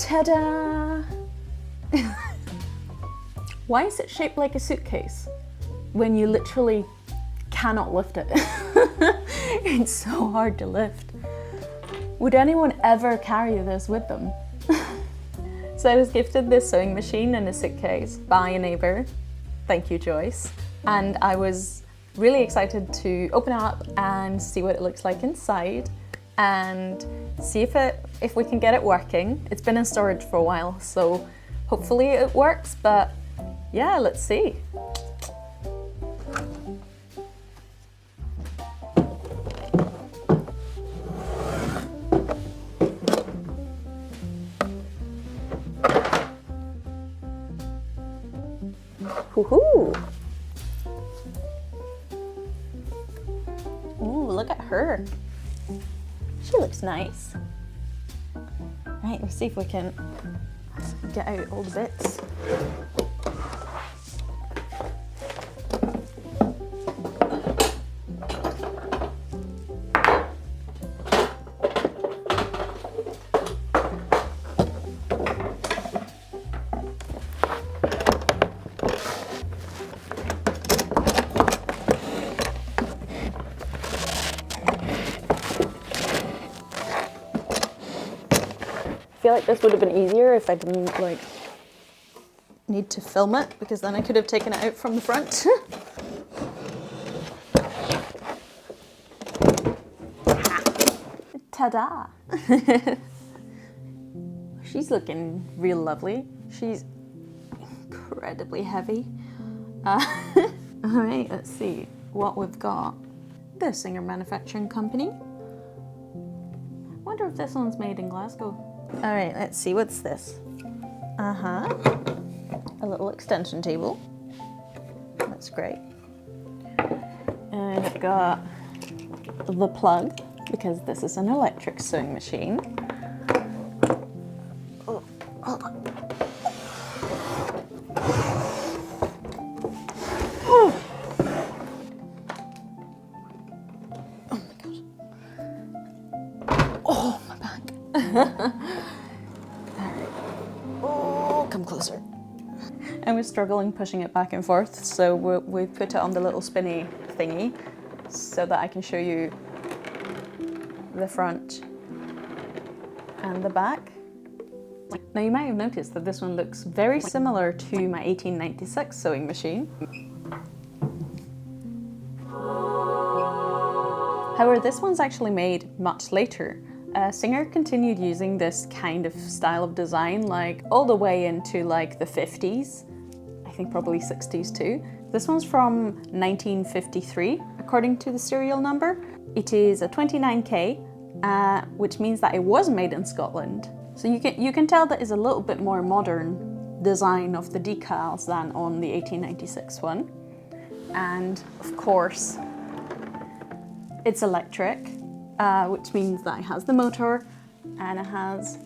Ta-da! Why is it shaped like a suitcase when you literally cannot lift it? It's so hard to lift. Would anyone ever carry this with them? So I was gifted this sewing machine and a suitcase by a neighbour. Thank you, Joyce. And I was really excited to open it up and see what it looks like inside and see if we can get it working. It's been in storage for a while, so hopefully it works, but yeah, let's see. Woohoo! Ooh, look at her. She looks nice. Right, let's see if we can get out all the bits. I feel like this would have been easier if I didn't need to film it, because then I could have taken it out from the front. Ta-da! She's looking real lovely. She's incredibly heavy. All right, let's see what we've got. The Singer Manufacturing Company. Wonder if this one's made in Glasgow. All right, let's see, what's this? A little extension table. That's great. And I've got the plug, because this is an electric sewing machine. Oh, hold on. Oh my god. Oh, my back. Oh, come closer. I was struggling pushing it back and forth, so we put it on the little spinny thingy so that I can show you the front and the back. Now you might have noticed that this one looks very similar to my 1896 sewing machine. However, this one's actually made much later. Singer continued using this kind of style of design all the way into the 50s, I think probably 60s too. This one's from 1953, according to the serial number. It is a 29K, which means that it was made in Scotland. So you can tell that it's a little bit more modern design of the decals than on the 1896 one. And of course, it's electric. Which means that it has the motor and it has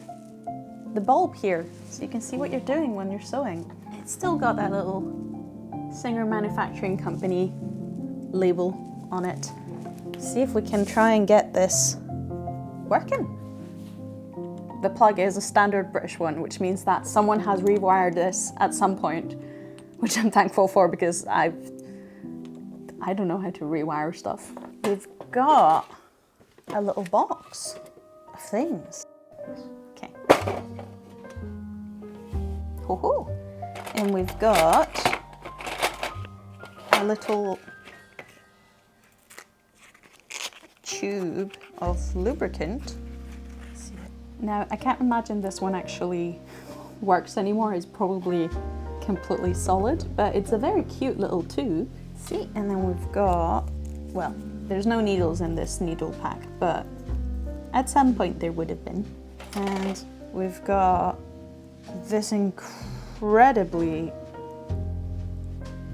the bulb here, so you can see what you're doing when you're sewing. It's still got that little Singer Manufacturing Company label on it. See if we can try and get this working. The plug is a standard British one, which means that someone has rewired this at some point, which I'm thankful for, because I don't know how to rewire stuff. We've got a little box of things. Okay. Ho-ho. And we've got a little tube of lubricant. Now, I can't imagine this one actually works anymore. It's probably completely solid, but it's a very cute little tube. See, and then we've got, well, there's no needles in this needle pack, but at some point there would have been. And we've got this incredibly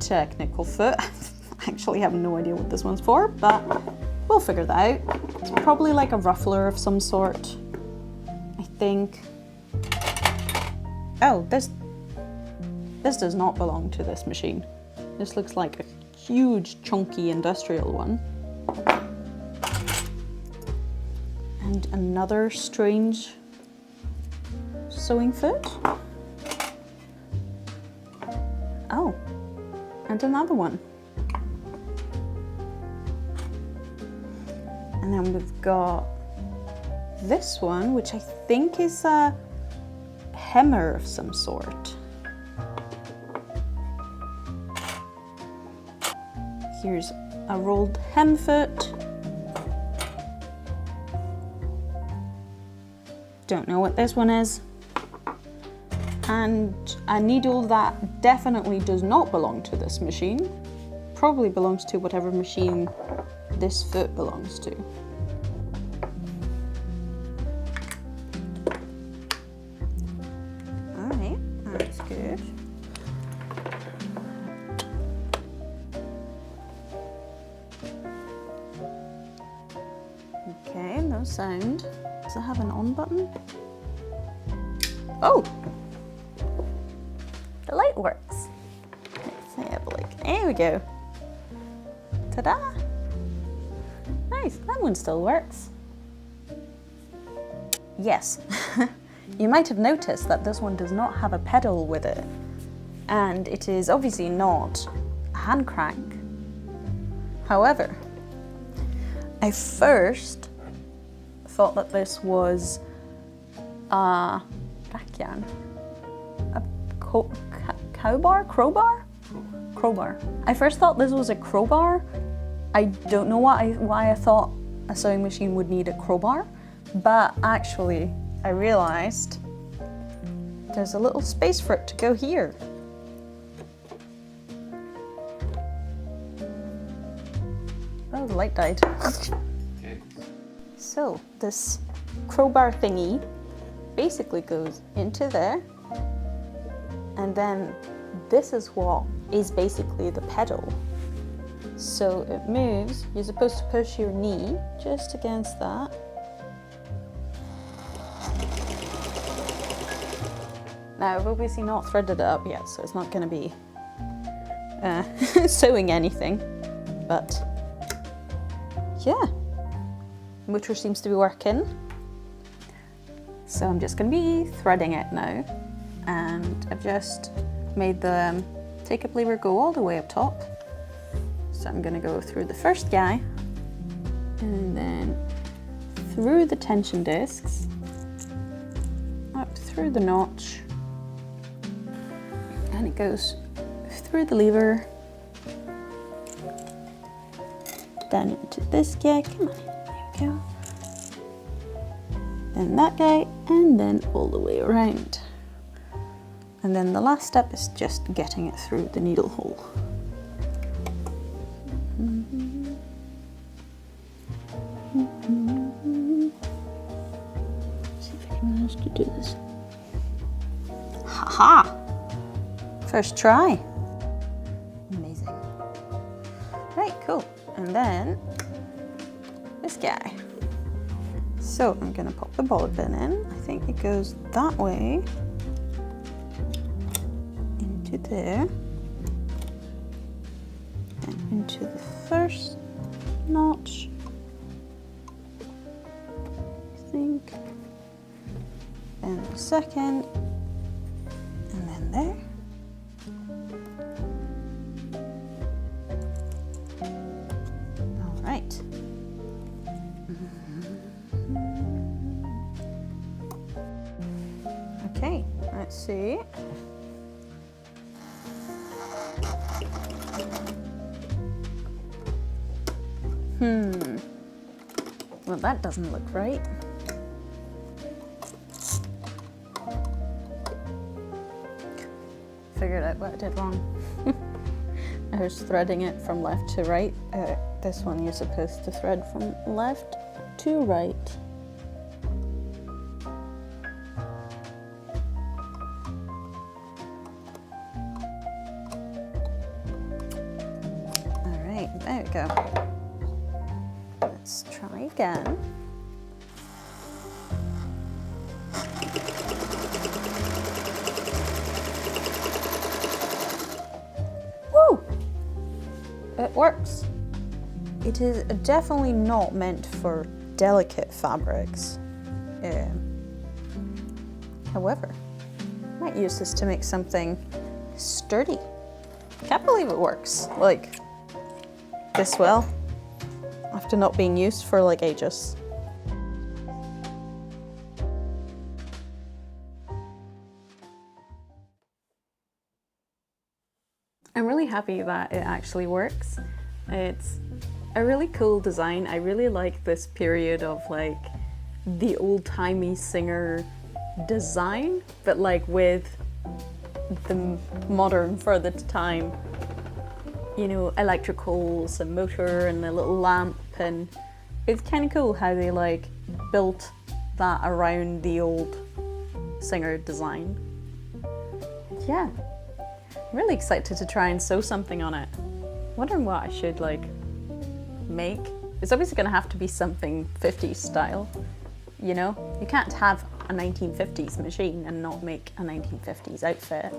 technical foot. I actually have no idea what this one's for, but we'll figure that out. It's probably like a ruffler of some sort, I think. Oh, this does not belong to this machine. This looks like a huge, chunky industrial one. And another strange sewing foot. Oh, and another one. And then we've got this one, which I think is a hemmer of some sort. Here's a rolled hem foot. Don't know what this one is. And a needle that definitely does not belong to this machine. Probably belongs to whatever machine this foot belongs to. Alright, that's good. Okay, no sound. Does it have an on button? Oh! The light works. Let's have a look. There we go. Ta-da! Nice, that one still works. Yes, you might have noticed that this one does not have a pedal with it. And it is obviously not a hand crank. However, I first thought that this was a rakjan, a crowbar. I first thought this was a crowbar. I don't know why I thought a sewing machine would need a crowbar, but actually I realized there's a little space for it to go here. Oh, the light died. Okay. So this crowbar thingy basically goes into there, and then this is what is basically the pedal. So it moves. You're supposed to push your knee just against that. Now I've obviously not threaded it up yet, so it's not going to be sewing anything, but yeah, motor seems to be working. So I'm just going to be threading it now, and I've just made the take-up lever go all the way up top. So I'm going to go through the first guy, and then through the tension discs, up through the notch, and it goes through the lever, down into this guy, come on, there we go, then that guy, and then all the way around. And then the last step is just getting it through the needle hole. See if I can manage to do this. Ha-ha! First try. Amazing. Right, cool. And then this guy. So I'm gonna pop the ball pin in. I think it goes that way. Into there. And into the first notch. I think. And the second. And then there. All right. Okay, let's see. Well, that doesn't look right. Figured out what I did wrong. I was threading it from left to right. This one you're supposed to thread from left to right. All right, there we go. Let's try again. Woo! It works. It is definitely not meant for delicate fabrics. However, I might use this to make something sturdy. Can't believe it works like this well after not being used for like ages. I'm really happy that it actually works. It's a really cool design. I really like this period of like the old-timey singer design, but like with the modern for the time, you know, electricals and motor and the little lamp, and it's kind of cool how they like built that around the old singer design. Yeah, I'm really excited to try and sew something on it. Wondering what I should like make. It's obviously going to have to be something 50s style, you know? You can't have a 1950s machine and not make a 1950s outfit.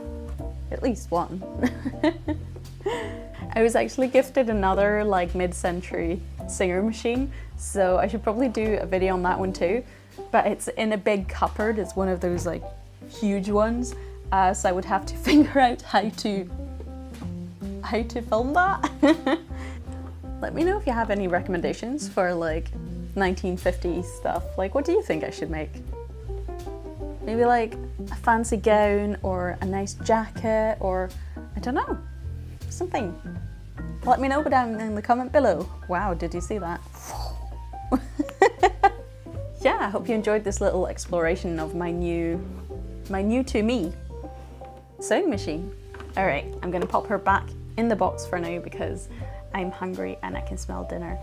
At least one. I was actually gifted another like mid-century singer machine, so I should probably do a video on that one too. But it's in a big cupboard. It's one of those like huge ones, so I would have to figure out how to film that. Let me know if you have any recommendations for like 1950s stuff. Like, what do you think I should make? Maybe like a fancy gown or a nice jacket, or I don't know, something. Let me know down in the comment below. Wow, did you see that? Yeah, I hope you enjoyed this little exploration of my new to me sewing machine. All right, I'm gonna pop her back in the box for now because I'm hungry and I can smell dinner.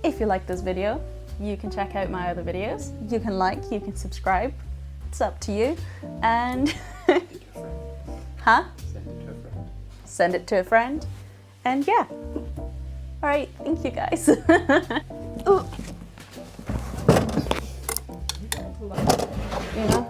If you like this video, you can check out my other videos. You can like, you can subscribe. It's up to you. And huh? Send it to a friend. And yeah. All right, thank you guys. You know?